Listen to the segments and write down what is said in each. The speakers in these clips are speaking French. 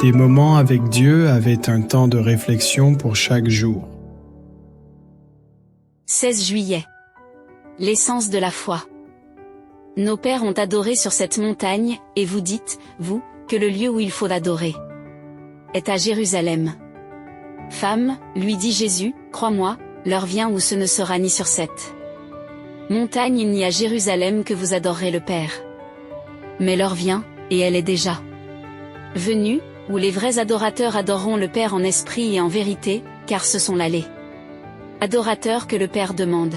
Des moments avec Dieu avaient un temps de réflexion pour chaque jour. 16 juillet. L'essence de la foi. Nos pères ont adoré sur cette montagne, et vous dites, vous, que le lieu où il faut adorer est à Jérusalem. Femme, lui dit Jésus, crois-moi, l'heure vient où ce ne sera ni sur cette montagne ni à Jérusalem que vous adorerez le Père. Mais l'heure vient, et elle est déjà venue, où les vrais adorateurs adoreront le Père en esprit et en vérité, car ce sont là les adorateurs que le Père demande.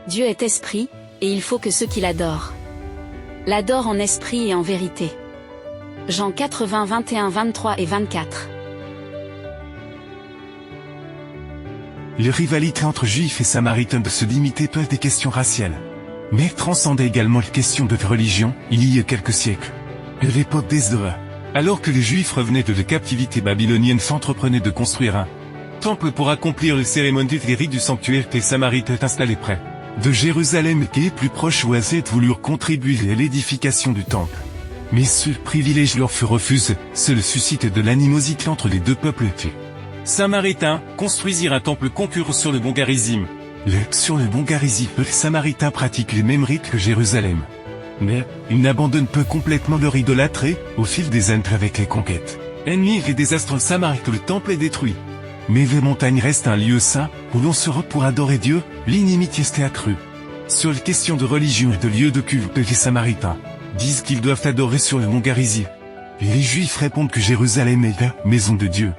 Dieu est esprit, et il faut que ceux qui l'adorent l'adorent en esprit et en vérité. Jean 4, 20, 21, 23 et 24. Les rivalités entre juifs et samaritains ne se limitaient pas à des questions raciales, mais transcendaient également les questions de religion, il y a quelques siècles. À l'époque d'Esdras, alors que les juifs revenaient de la captivité babylonienne, s'entreprenaient de construire un temple pour accomplir les cérémonies et les rites du sanctuaire que les samaritains installés près de Jérusalem, qui est plus proche ou assez voulurent contribuer à l'édification du temple. Mais ce privilège leur fut refusé, cela suscite de l'animosité entre les deux peuples. Les Samaritains construisirent un temple concurrent sur le mont Garizim. Sur le mont Garizim, les Samaritains pratiquent les mêmes rites que Jérusalem. Mais, ils n'abandonnent pas complètement leur idolâtrie, au fil des années avec les conquêtes ennemies et désastres samaritains, le temple est détruit. Mais les montagnes restent un lieu saint, où l'on se rend pour adorer Dieu, l'inimitié s'est accrue. Sur les questions de religion et de lieu de culte, les Samaritains disent qu'ils doivent adorer sur le mont Garizim. Et les Juifs répondent que Jérusalem est la maison de Dieu.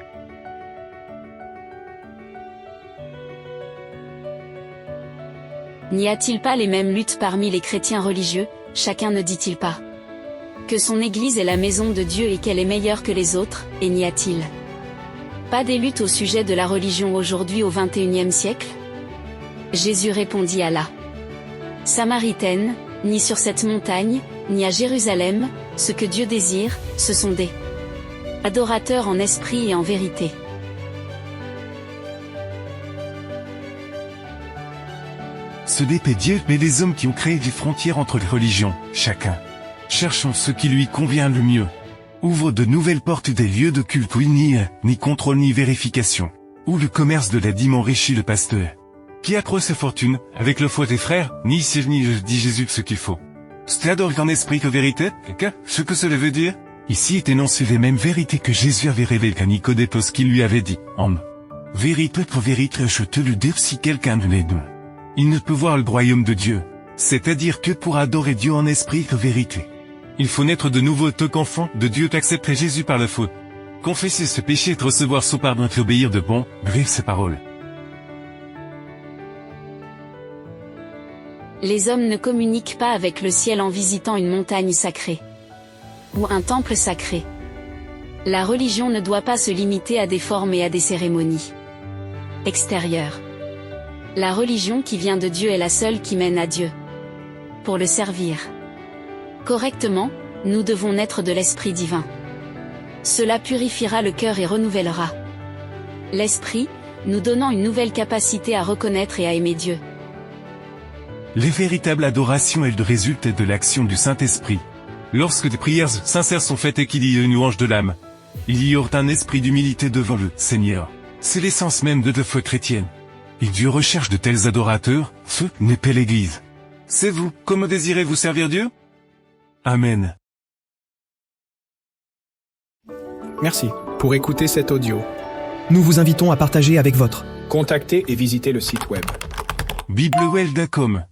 N'y a-t-il pas les mêmes luttes parmi les chrétiens religieux, chacun ne dit-il pas que son Église est la maison de Dieu et qu'elle est meilleure que les autres, et n'y a-t-il pas des luttes au sujet de la religion aujourd'hui au XXIe siècle? Jésus répondit à la Samaritaine, ni sur cette montagne, ni à Jérusalem, ce que Dieu désire, ce sont des adorateurs en esprit et en vérité. Ce n'est pas Dieu, mais les hommes qui ont créé des frontières entre les religions, chacun cherchons ce qui lui convient le mieux. Ouvre de nouvelles portes des lieux de culte où il n'y a ni contrôle ni vérification, où le commerce de la dîme enrichit le pasteur, qui accroît sa fortune, avec le foi des frères, ni ici ni dit Jésus ce qu'il faut. C'est adorer en esprit que vérité, ce que cela veut dire? Ici est énoncé les mêmes vérités que Jésus avait révélées à Nicodème, qui lui avait dit, en vérité pour vérité je te le dis, si quelqu'un ne l'est deux, il ne peut voir le royaume de Dieu, c'est-à-dire que pour adorer Dieu en esprit que vérité, il faut naître de nouveau tant qu'enfant de Dieu qu'accepter Jésus par la faute. Confesser ce péché et recevoir son pardon et obéir de bon, gré ses paroles. Les hommes ne communiquent pas avec le ciel en visitant une montagne sacrée ou un temple sacré. La religion ne doit pas se limiter à des formes et à des cérémonies extérieures. La religion qui vient de Dieu est la seule qui mène à Dieu. Pour le servir correctement, nous devons naître de l'Esprit divin. Cela purifiera le cœur et renouvellera l'esprit, nous donnant une nouvelle capacité à reconnaître et à aimer Dieu. Les véritables adorations elles résultent de l'action du Saint-Esprit. Lorsque des prières sincères sont faites et qu'il y a une louange de l'âme, il y aura un esprit d'humilité devant le Seigneur. C'est l'essence même de la foi chrétienne. Et Dieu recherche de tels adorateurs, ce n'est pas l'Église. C'est vous, comment désirez-vous servir Dieu? Amen. Merci pour écouter cet audio. Nous vous invitons à partager avec votre. Contactez et visitez le site web. biblewell.com